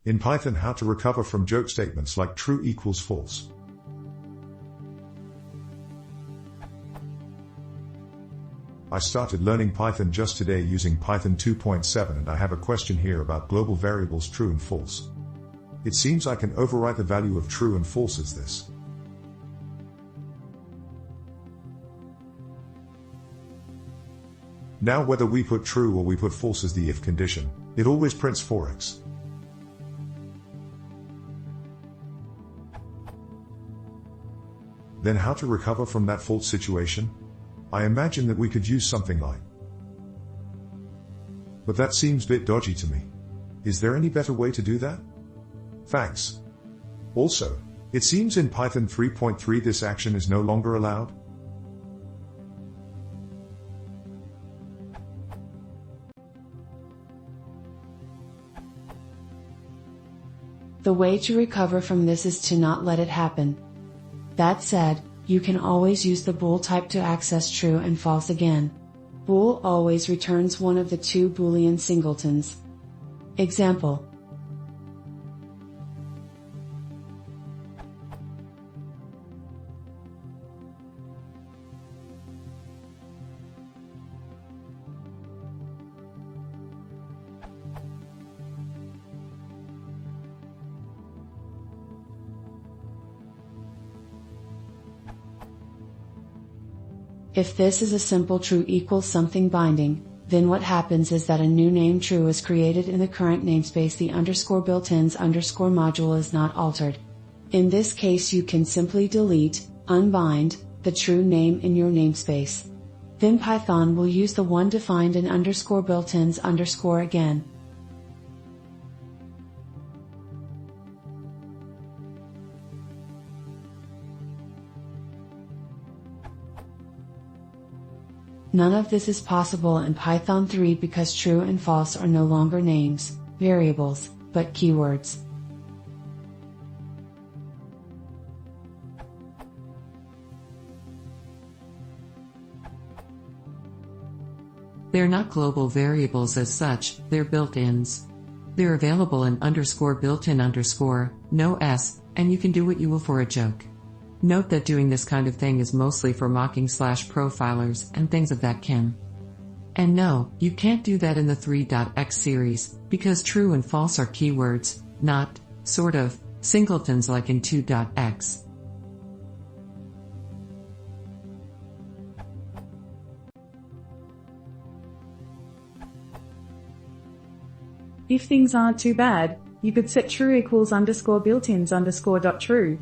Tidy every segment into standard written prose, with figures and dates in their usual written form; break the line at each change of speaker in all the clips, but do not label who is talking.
In Python, how to recover from joke statements like true equals false. I started learning Python just today using Python 2.7, and I have a question here about global variables true and false. It seems I can overwrite the value of true and false as this. Now whether we put true or we put false as the if condition, it always prints 4x. Then how to recover from that false situation? I imagine that we could use something like. But that seems a bit dodgy to me. Is there any better way to do that? Thanks. Also, it seems in Python 3.3 this action is no longer allowed.
The way to recover from this is to not let it happen. That said, you can always use the bool type to access true and false again. Bool always returns one of the two Boolean singletons. Example. If this is a simple true equals something binding, then what happens is that a new name true is created in the current namespace. The underscore built-ins underscore module is not altered. In this case you can simply delete, unbind, the true name in your namespace. Then Python will use the one defined in underscore built-ins underscore again. None of this is possible in Python 3 because true and false are no longer names, variables, but keywords.
They're not global variables as such, they're built-ins. They're available in underscore built-in underscore, no s, and you can do what you will for a joke. Note that doing this kind of thing is mostly for mocking/profilers and things of that kin. And no, you can't do that in the 3.x series, because true and false are keywords, not, sort of, singletons like in 2.x.
If things aren't too bad, you could set true equals underscore built-ins underscore dot true.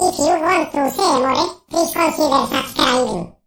If you want to see more, please consider subscribing.